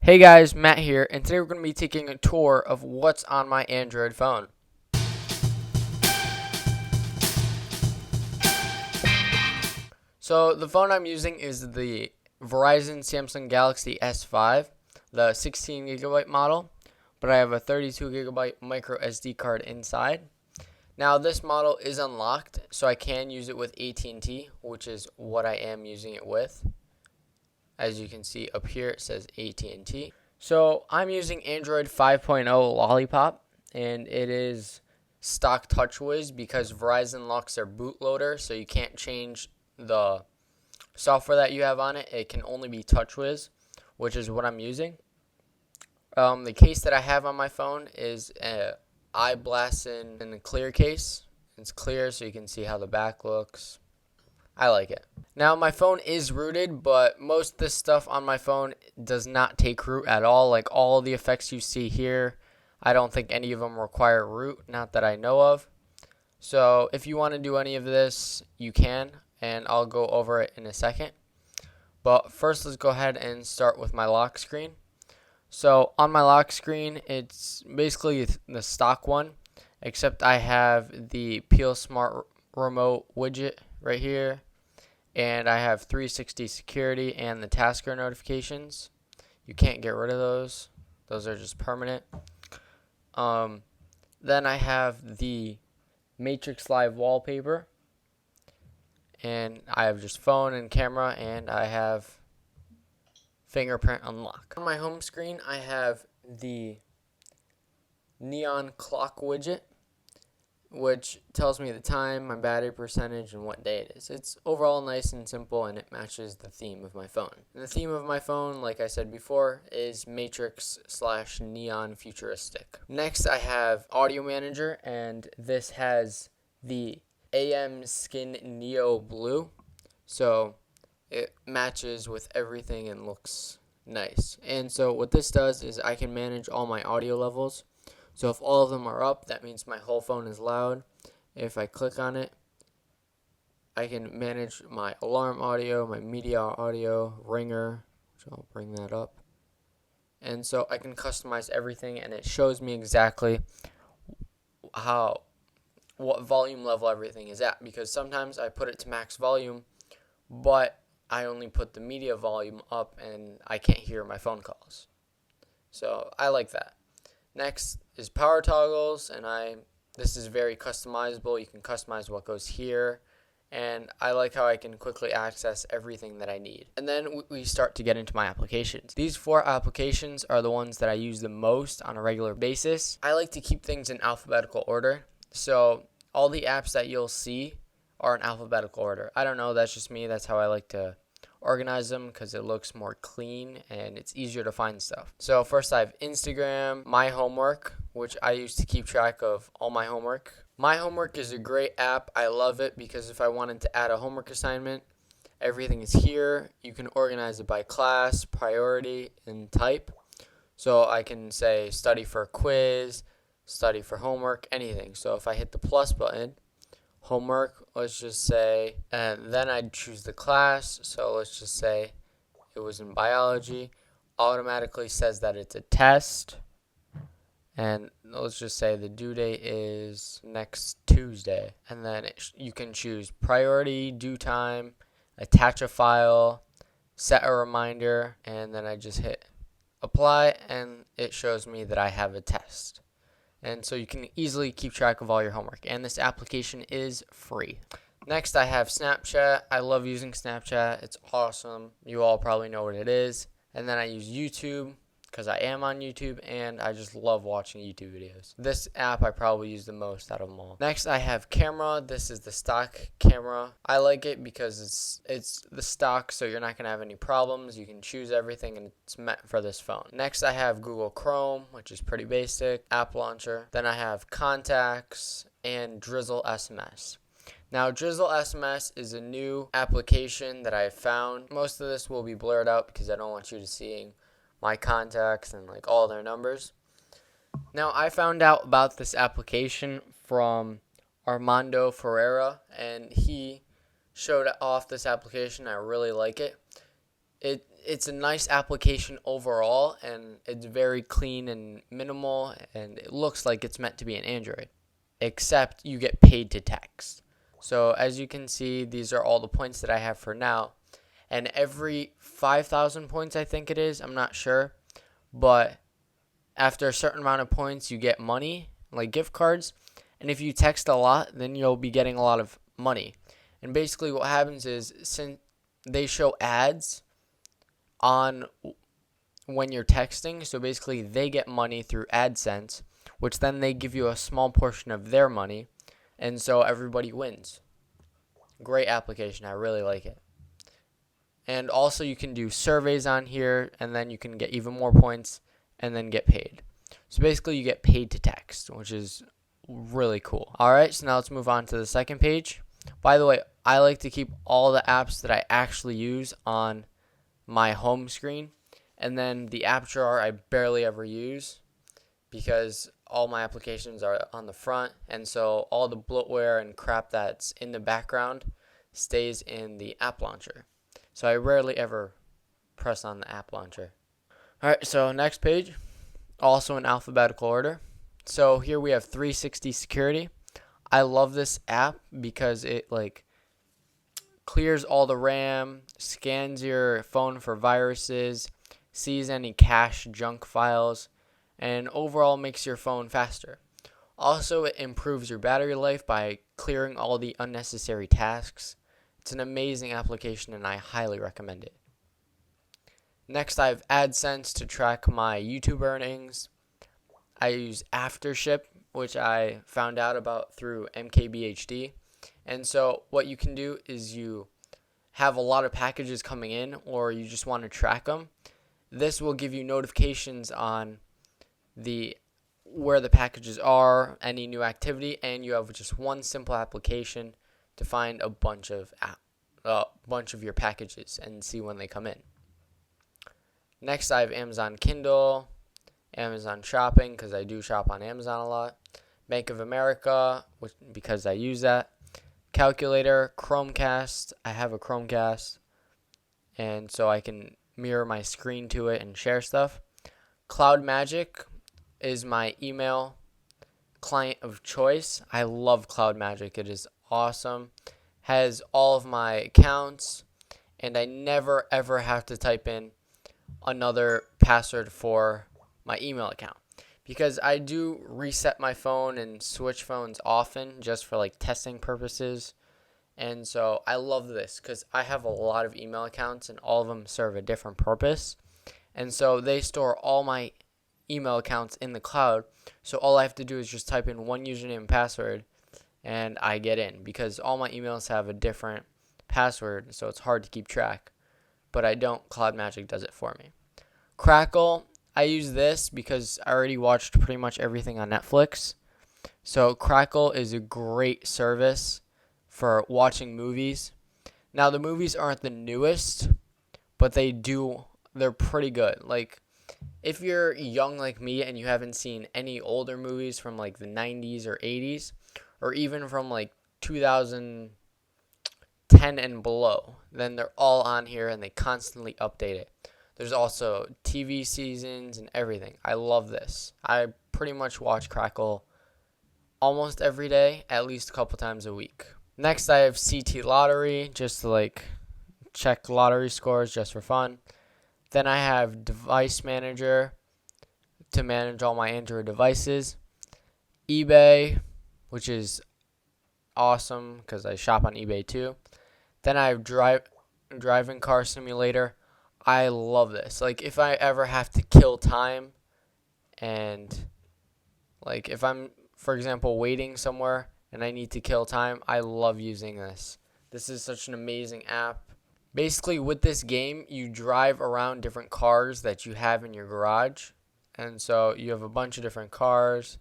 Hey guys, Matt here, and today we're going to be taking a tour of what's on my Android phone. So the phone I'm using is the Verizon Samsung Galaxy S5, the 16GB model, but I have a 32GB micro SD card inside. Now this model is unlocked, so I can use it with AT&T, which is what I am using it with. As you can see up here, it says AT&T. So I'm using Android 5.0 Lollipop, and it is stock TouchWiz because Verizon locks their bootloader, so you can't change the software that you have on it. It can only be TouchWiz, which is what I'm using. The case that I have on my phone is a iBlastin in a clear case. It's clear, so you can see how the back looks. I like it. Now my phone is rooted, but most of this stuff on my phone does not take root at all. Like all the effects you see here, I don't think any of them require root, not that I know of. So if you want to do any of this, you can, and I'll go over it in a second. But first, let's go ahead and start with my lock screen. So on my lock screen, it's basically the stock one, except I have the Peel Smart Remote widget right here. And I have 360 security and the tasker notifications. You can't get rid of those. Those are just permanent. Then I have the Matrix Live wallpaper. And I have just phone and camera, and I have fingerprint unlock. On my home screen, I have the neon clock widget, which tells me the time, my battery percentage, and what day it is. It's overall nice and simple, and it matches the theme of my phone. And the theme of my phone, like I said before, is Matrix/neon futuristic. Next, I have Audio Manager, and this has the AM Skin Neo Blue, so it matches with everything and looks nice. And so what this does is I can manage all my audio levels. So if all of them are up, that means my whole phone is loud. If I click on it, I can manage my alarm audio, my media audio, ringer, which I'll bring that up. And so I can customize everything, and it shows me exactly what volume level everything is at. Because sometimes I put it to max volume, but I only put the media volume up, and I can't hear my phone calls. So I like that. Next is power toggles, and this is very customizable. You can customize what goes here, and I like how I can quickly access everything that I need. And then we start to get into my applications. These 4 applications are the ones that I use the most on a regular basis. I like to keep things in alphabetical order, so all the apps that you'll see are in alphabetical order. I don't know, that's just me. That's how I like to organize them because it looks more clean and it's easier to find stuff. So first I have Instagram, My Homework, which I use to keep track of all my homework. My Homework is a great app. I love it because if I wanted to add a homework assignment, everything is here. You can organize it by class, priority, and type. So I can say study for a quiz, study for homework, anything. So if I hit the plus button, homework, let's just say, and then I'd choose the class, so let's just say it was in biology, automatically says that it's a test, and let's just say the due date is next Tuesday, and then you can choose priority, due time, attach a file, set a reminder, and then I just hit apply, and it shows me that I have a test. And so you can easily keep track of all your homework. And this application is free. Next, I have Snapchat. I love using Snapchat. It's awesome. You all probably know what it is. And then I use YouTube because I am on YouTube, and I just love watching YouTube videos. This app I probably use the most out of them all. Next, I have Camera. This is the stock camera. I like it because it's the stock, so you're not going to have any problems. You can choose everything, and it's meant for this phone. Next, I have Google Chrome, which is pretty basic, app launcher. Then I have Contacts and Drizzle SMS. Now, Drizzle SMS is a new application that I found. Most of this will be blurred out because I don't want you to see my contacts and like all their numbers. Now, I found out about this application from Armando Ferreira, and he showed off this application. I really like it. it's a nice application overall, and it's very clean and minimal, and it looks like it's meant to be an Android, except you get paid to text. So as you can see, these are all the points that I have for now, and every 5,000 points, I think it is, I'm not sure, but after a certain amount of points, you get money, like gift cards, and if you text a lot, then you'll be getting a lot of money. And basically what happens is, since they show ads on when you're texting, so basically they get money through Adsense, which then they give you a small portion of their money, and so everybody wins. Great application. I really like it. And also you can do surveys on here, and then you can get even more points and then get paid. So basically you get paid to text, which is really cool. Alright, so now let's move on to the second page. By the way, I like to keep all the apps that I actually use on my home screen, and then the app drawer I barely ever use because all my applications are on the front, and so all the bloatware and crap that's in the background stays in the app launcher. So I rarely ever press on the app launcher. Alright, so next page, also in alphabetical order. So here we have 360 security. I love this app because it clears all the RAM, scans your phone for viruses, sees any cache junk files, and overall makes your phone faster. Also, it improves your battery life by clearing all the unnecessary tasks. It's an amazing application and I highly recommend it. Next, I have Adsense to track my YouTube earnings. I use Aftership, which I found out about through MKBHD. And so what you can do is you have a lot of packages coming in, or you just want to track them. This will give you notifications on where the packages are, any new activity, and you have just one simple application to find a bunch of your packages and see when they come in. Next, I have Amazon Kindle, Amazon Shopping, because I do shop on Amazon a lot, Bank of America, because I use that, calculator, Chromecast. I have a Chromecast, and so I can mirror my screen to it and share stuff. Cloud Magic is my email client of choice. I love Cloud Magic. It is awesome. Has all of my accounts, and I never ever have to type in another password for my email account, because I do reset my phone and switch phones often just for testing purposes. And so I love this because I have a lot of email accounts and all of them serve a different purpose. And so they store all my email accounts in the cloud. So all I have to do is just type in one username and password and I get in, because all my emails have a different password. So it's hard to keep track, but I don't. Cloud Magic does it for me. Crackle, I use this because I already watched pretty much everything on Netflix. So Crackle is a great service for watching movies. Now the movies aren't the newest, but they're pretty good. If you're young like me and you haven't seen any older movies from the 90s or 80s, or even from 2010 and below, then they're all on here and they constantly update it. There's also TV seasons and everything. I love this. I pretty much watch Crackle almost every day, at least a couple times a week. Next, I have CT Lottery, just to check lottery scores just for fun. Then I have Device Manager to manage all my Android devices. eBay, which is awesome because I shop on eBay too. Then I have Driving Car Simulator. I love this. If I ever have to kill time, and if I'm, for example, waiting somewhere and I need to kill time, I love using this. This is such an amazing app. Basically, with this game, you drive around different cars that you have in your garage. And so you have a bunch of different cars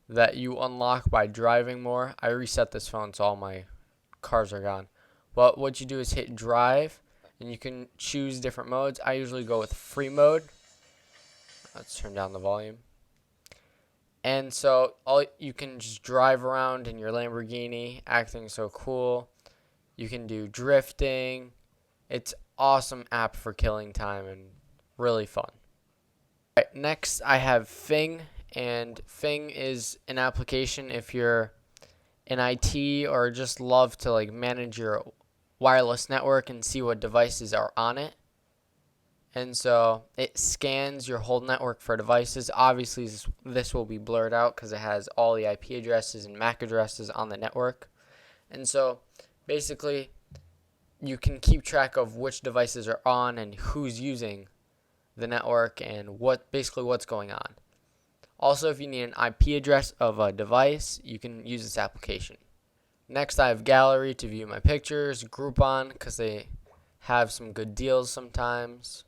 that you unlock by driving more. I reset this phone so all my cars are gone. But what you do is hit drive, and you can choose different modes. I usually go with free mode. Let's turn down the volume. And so you can just drive around in your Lamborghini, acting so cool. You can do drifting. It's awesome app for killing time and really fun. All right, next I have Fing, and Fing is an application if you're in IT or just love to like manage your wireless network and see what devices are on it. And so it scans your whole network for devices. Obviously, this will be blurred out because it has all the IP addresses and MAC addresses on the network. And so basically, you can keep track of which devices are on and who's using the network and what's going on. Also, if you need an IP address of a device, you can use this application. Next, I have Gallery to view my pictures, Groupon because they have some good deals sometimes.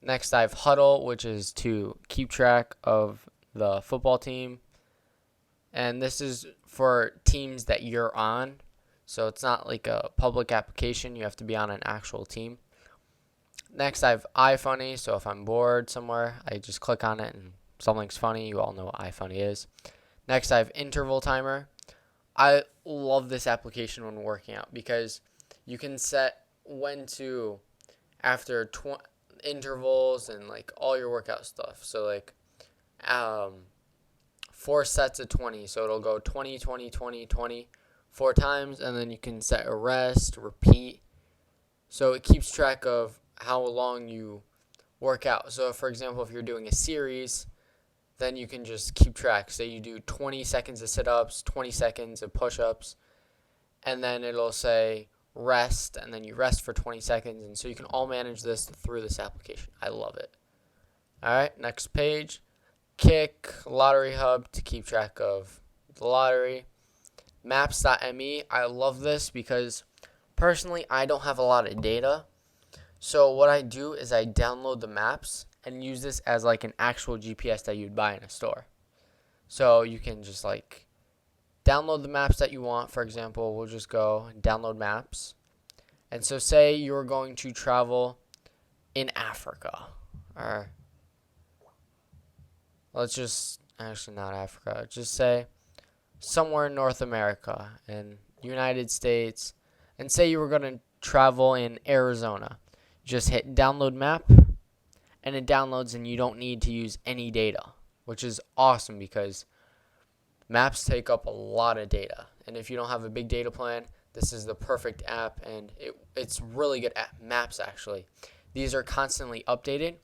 Next, I have Huddle, which is to keep track of the football team. And this is for teams that you're on. So it's not like a public application. You have to be on an actual team. Next, I have iFunny. So if I'm bored somewhere, I just click on it and something's funny. You all know what iFunny is. Next, I have Interval Timer. I love this application when working out because you can set when to after intervals and like all your workout stuff. So like 4 sets of 20. So it'll go 20, 20, 20, 20 4 times, and then you can set a rest, repeat. So it keeps track of how long you work out. So for example, if you're doing a series, then you can just keep track. Say you do 20 seconds of sit-ups, 20 seconds of push-ups, and then it'll say rest, and then you rest for 20 seconds. And so you can all manage this through this application. I love it. All right, next page. Kick, Lottery Hub to keep track of the lottery. Maps.me, I love this because personally I don't have a lot of data. So what I do is I download the maps and use this as like an actual GPS that you'd buy in a store. So you can just like download the maps that you want. For example, we'll just go and download maps. And so say you're going to travel in Africa, or let's just, actually not Africa, just say somewhere in North America and United States, and say you were going to travel in Arizona. Just hit download map, and it downloads, and you don't need to use any data, which is awesome because maps take up a lot of data. And if you don't have a big data plan, this is the perfect app, and it's really good at maps actually. These are constantly updated.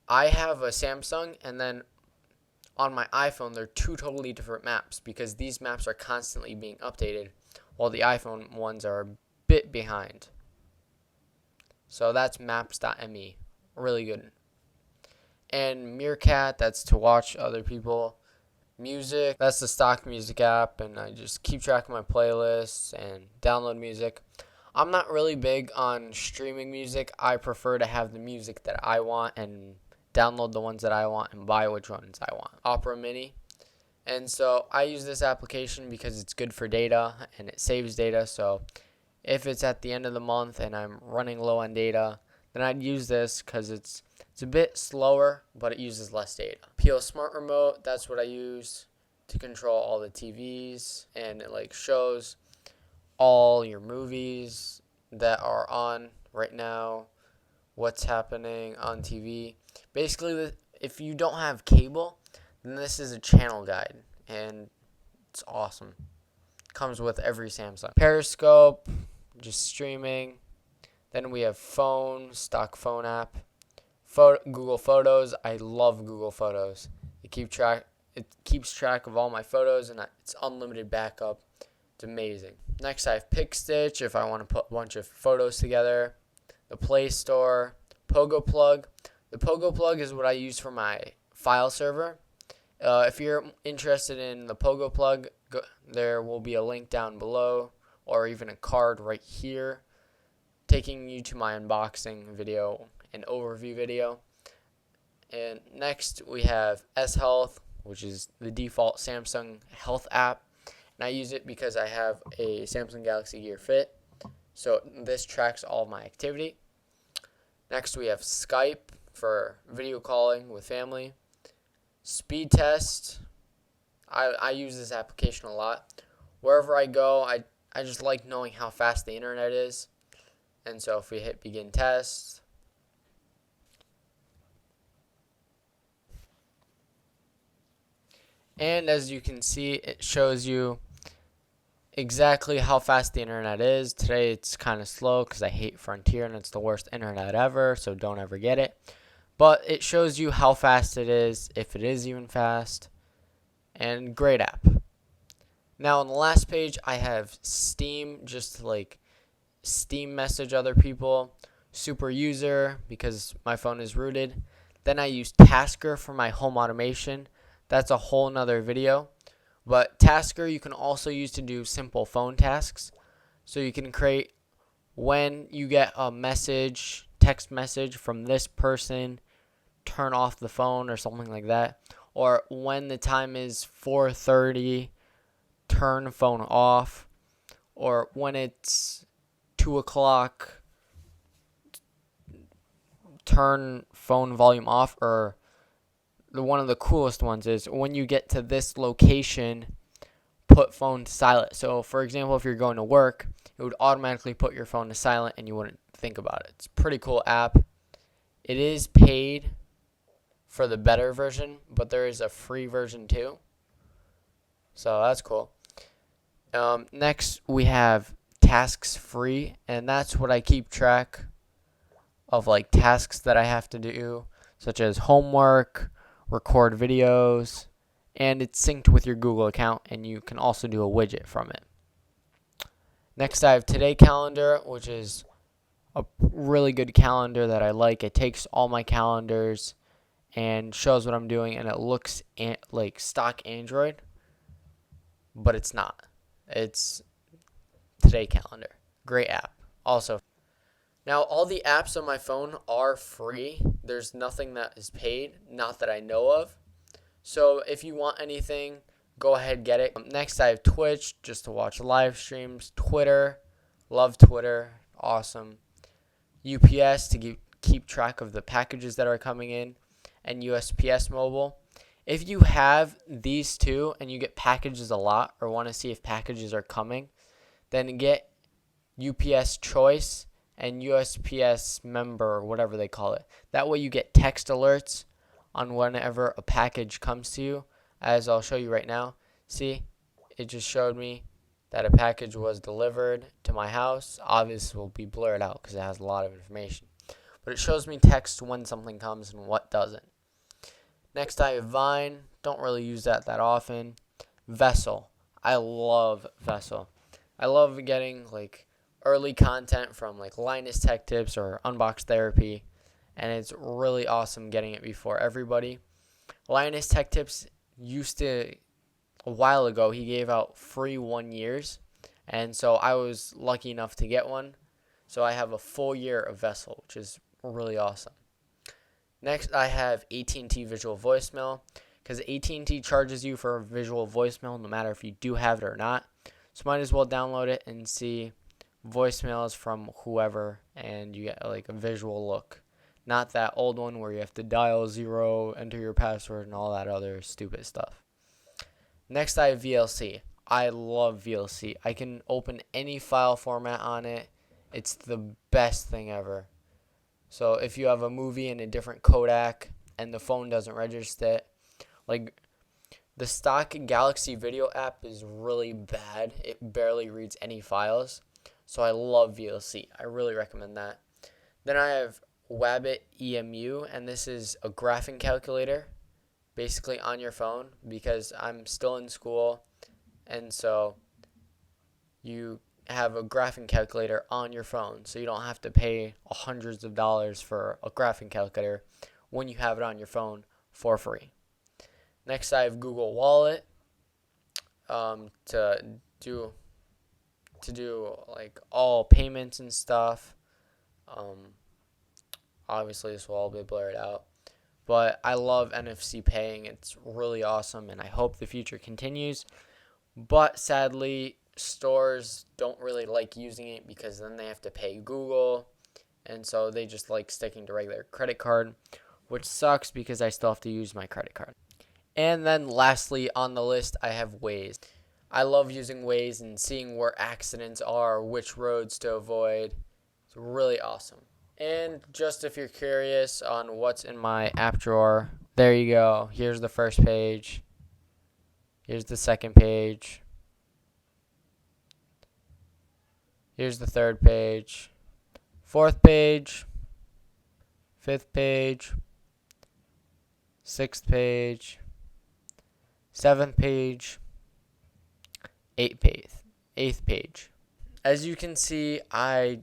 I have a Samsung, and then on my iPhone, they're 2 totally different maps because these maps are constantly being updated while the iPhone ones are a bit behind. So that's maps.me. Really good. And Meerkat, that's to watch other people. Music, that's the stock music app, and I just keep track of my playlists and download music. I'm not really big on streaming music. I prefer to have the music that I want and download the ones that I want and buy which ones I want. Opera Mini. And so I use this application because it's good for data and it saves data. So if it's at the end of the month and I'm running low on data, then I'd use this because it's a bit slower, but it uses less data. Peel Smart Remote, that's what I use to control all the TVs, and it like shows all your movies that are on right now, what's happening on TV. Basically, if you don't have cable, then this is a channel guide, and it's awesome. Comes with every Samsung. Periscope, just streaming. Then we have phone, stock phone app. Google Photos, I love Google Photos. It keeps track of all my photos, and it's unlimited backup. It's amazing. Next, I have PicStitch if I want to put a bunch of photos together. The Play Store, Pogoplug. The Pogoplug is what I use for my file server. If you're interested in the Pogoplug, there will be a link down below, or even a card right here, taking you to my unboxing video and overview video. And next we have S Health, which is the default Samsung Health app, and I use it because I have a Samsung Galaxy Gear Fit, so this tracks all of my activity. Next we have Skype for video calling with family. Speed Test, I use this application a lot. Wherever I go, I just like knowing how fast the internet is. And so if we hit begin test, and as you can see, it shows you exactly how fast the internet is. Today it's kind of slow because I hate Frontier and it's the worst internet ever, so don't ever get it. But it shows you how fast it is, if it is even fast, and great app. Now on the last page I have Steam, just to like Steam message other people, Super User because my phone is rooted. Then I use Tasker for my home automation. That's a whole nother video. But Tasker you can also use to do simple phone tasks. So you can create when you get a message, text message from this person, turn off the phone or something like that. Or when the time is 4:30, turn phone off. Or when it's 2 o'clock, turn phone volume off. Or one of the coolest ones is when you get to this location, put phone to silent. So for example, if you're going to work, it would automatically put your phone to silent and you wouldn't think about it. It's a pretty cool app. It is paid for the better version, but there is a free version too. So that's cool. Next we have tasks free, and that's what I keep track of, like tasks that I have to do, such as homework, record videos, and it's synced with your Google account, and you can also do a widget from it. Next I have Today Calendar, which is a really good calendar that I like. It takes all my calendars and shows what I'm doing, and it looks like stock Android, but it's not. It's Today Calendar. Great app. Also, now all the apps on my phone are free. There's nothing that is paid, not that I know of. So if you want anything, go ahead, get it. Next I have Twitch, just to watch live streams. Twitter, love Twitter, awesome. UPS to keep track of the packages that are coming in, and USPS Mobile. If you have these two and you get packages a lot or want to see if packages are coming, then get UPS Choice and USPS Member, or whatever they call it. That way you get text alerts on whenever a package comes to you, as I'll show you right now. See, it just showed me that a package was delivered to my house. Obviously, it will be blurred out because it has a lot of information. But it shows me text when something comes and what doesn't. Next, I have Vine. Don't really use that often. Vessel. I love Vessel. I love getting like early content from like Linus Tech Tips or Unbox Therapy, and it's really awesome getting it before everybody. Linus Tech Tips used to, a while ago, he gave out free 1 years, and so I was lucky enough to get one. So I have a full year of Vessel, which is really awesome. Next, I have AT&T Visual Voicemail, because AT&T charges you for a visual voicemail no matter if you do have it or not. So might as well download it and see voicemails from whoever, and you get like a visual look. Not that old one where you have to dial 0, enter your password, and all that other stupid stuff. Next, I have VLC. I love VLC. I can open any file format on it. It's the best thing ever. So if you have a movie in a different codec and the phone doesn't register it, like the stock Galaxy Video app is really bad. It barely reads any files. So I love VLC. I really recommend that. Then I have Wabbit EMU, and this is a graphing calculator basically on your phone, because I'm still in school, and so you have a graphing calculator on your phone, so you don't have to pay hundreds of dollars for a graphing calculator when you have it on your phone for free. Next, I have Google Wallet to do like all payments and stuff. Obviously, this will all be blurred out, but I love NFC paying. It's really awesome, and I hope the future continues. But sadly, stores don't really like using it because then they have to pay Google, and so they just like sticking to regular credit card, which sucks because I still have to use my credit card. And then lastly on the list, I have Waze. I love using Waze and seeing where accidents are, which roads to avoid. It's really awesome. And just if you're curious on what's in my app drawer, there you go. Here's the first page. Here's the second page. Here's the third page. Fourth page. Fifth page. Sixth page. Seventh page. Eighth page. As you can see, I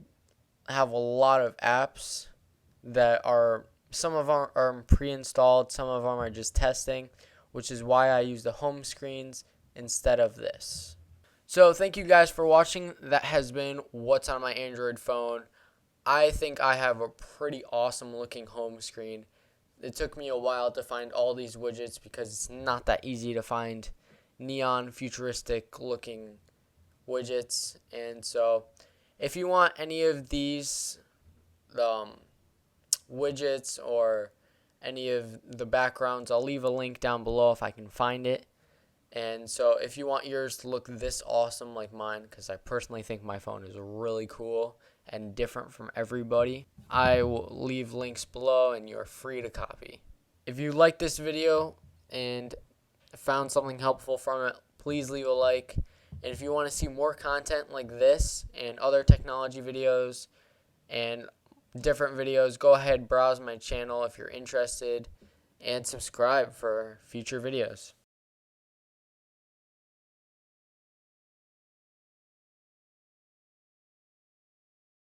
have a lot of apps that are, some of them are pre-installed, some of them are just testing, which is why I use the home screens instead of this. So thank you guys for watching. That has been what's on my Android phone. I think I have a pretty awesome looking home screen. It took me a while to find all these widgets because it's not that easy to find neon futuristic looking widgets. And so if you want any of these widgets or any of the backgrounds, I'll leave a link down below if I can find it. And so if you want yours to look this awesome like mine, because I personally think my phone is really cool and different from everybody, I will leave links below and you're free to copy. If you like this video and found something helpful from it, please leave a like. And if you want to see more content like this and other technology videos and different videos, go ahead, browse my channel if you're interested, and subscribe for future videos.